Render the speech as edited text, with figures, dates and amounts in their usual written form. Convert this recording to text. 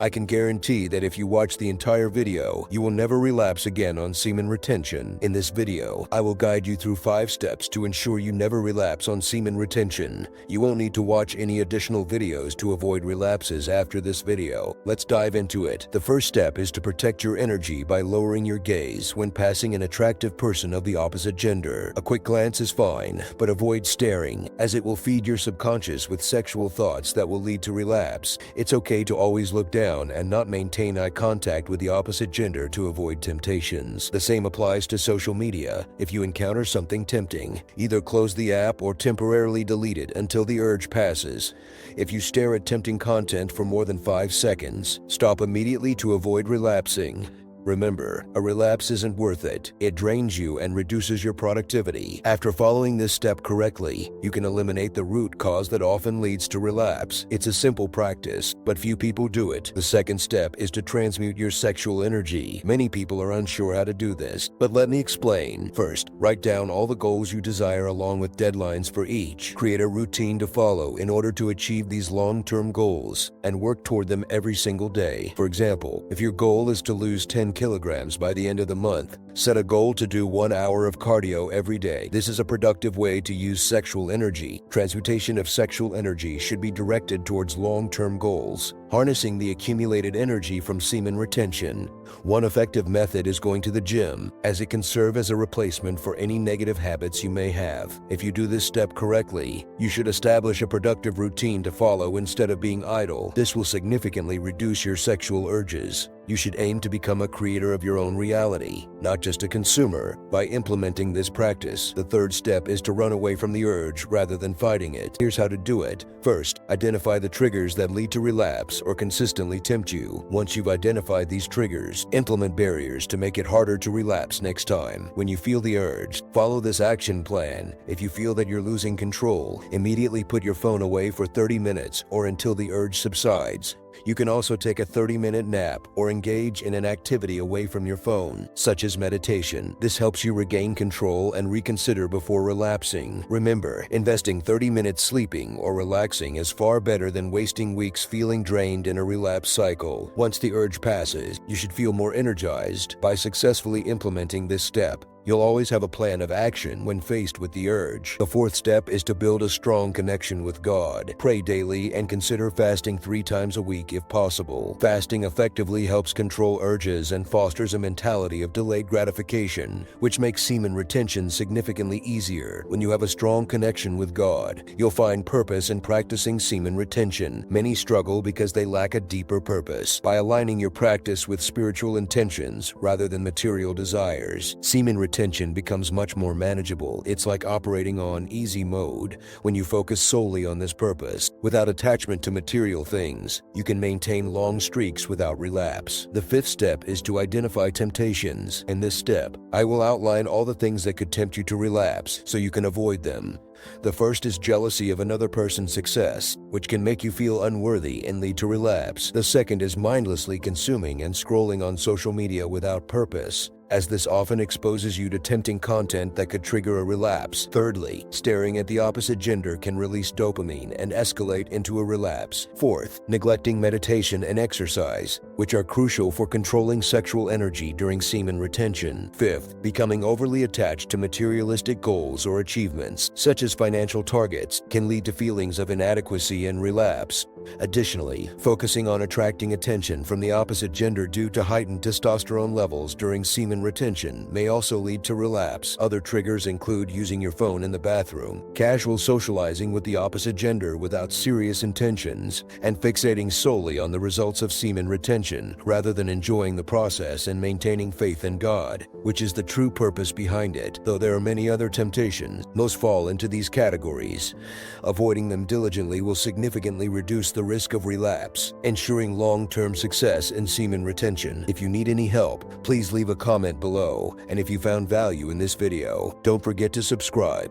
I can guarantee that if you watch the entire video, you will never relapse again on semen retention. In this video, I will guide you through 5 steps to ensure you never relapse on semen retention. You won't need to watch any additional videos to avoid relapses after this video. Let's dive into it. The first step is to protect your energy by lowering your gaze when passing an attractive person of the opposite gender. A quick glance is fine, but avoid staring, as it will feed your subconscious with sexual thoughts that will lead to relapse. It's okay to always look down and not maintain eye contact with the opposite gender to avoid temptations. The same applies to social media. If you encounter something tempting, either close the app or temporarily delete it until the urge passes. If you stare at tempting content for more than 5 seconds, stop immediately to avoid relapsing. Remember, a relapse isn't worth it. It drains you and reduces your productivity. After following this step correctly, you can eliminate the root cause that often leads to relapse. It's a simple practice, but few people do it. The second step is to transmute your sexual energy. Many people are unsure how to do this, but let me explain. First, write down all the goals you desire along with deadlines for each. Create a routine to follow in order to achieve these long-term goals, and work toward them every single day. For example, if your goal is to lose 10 kilograms by the end of the month, set a goal to do 1 hour of cardio every day. This is a productive way to use sexual energy. Transmutation of sexual energy should be directed towards long-term goals, harnessing the accumulated energy from semen retention. One effective method is going to the gym, as it can serve as a replacement for any negative habits you may have. If you do this step correctly, you should establish a productive routine to follow instead of being idle. This will significantly reduce your sexual urges. You should aim to become a creator of your own reality, not just a consumer. By implementing this practice, the third step is to run away from the urge rather than fighting it. Here's how to do it. First, identify the triggers that lead to relapse or consistently tempt you. Once you've identified these triggers, implement barriers to make it harder to relapse next time. When you feel the urge, follow this action plan. If you feel that you're losing control, immediately put your phone away for 30 minutes or until the urge subsides. You can also take a 30-minute nap or engage in an activity away from your phone, such as meditation. This helps you regain control and reconsider before relapsing. Remember, investing 30 minutes sleeping or relaxing is far better than wasting weeks feeling drained in a relapse cycle. Once the urge passes, you should feel more energized. By successfully implementing this step, you'll always have a plan of action when faced with the urge. The fourth step is to build a strong connection with God. Pray daily and consider fasting 3 times a week if possible. Fasting effectively helps control urges and fosters a mentality of delayed gratification, which makes semen retention significantly easier. When you have a strong connection with God, you'll find purpose in practicing semen retention. Many struggle because they lack a deeper purpose. By aligning your practice with spiritual intentions rather than material desires, semen retention becomes much more manageable. It's like operating on easy mode. When you focus solely on this purpose, without attachment to material things, you can maintain long streaks without relapse. The fifth step is to identify temptations. In this step, I will outline all the things that could tempt you to relapse so you can avoid them. The first is jealousy of another person's success, which can make you feel unworthy and lead to relapse. The second is mindlessly consuming and scrolling on social media without purpose, as this often exposes you to tempting content that could trigger a relapse. Thirdly, staring at the opposite gender can release dopamine and escalate into a relapse. Fourth, neglecting meditation and exercise, which are crucial for controlling sexual energy during semen retention. Fifth, becoming overly attached to materialistic goals or achievements, such as financial targets, can lead to feelings of inadequacy and relapse. Additionally, focusing on attracting attention from the opposite gender due to heightened testosterone levels during semen retention may also lead to relapse. Other triggers include using your phone in the bathroom, casual socializing with the opposite gender without serious intentions, and fixating solely on the results of semen retention rather than enjoying the process and maintaining faith in God, which is the true purpose behind it. Though there are many other temptations, most fall into these categories. Avoiding them diligently will significantly reduce the risk of relapse, ensuring long-term success in semen retention. If you need any help, please leave a comment below, and if you found value in this video, don't forget to subscribe.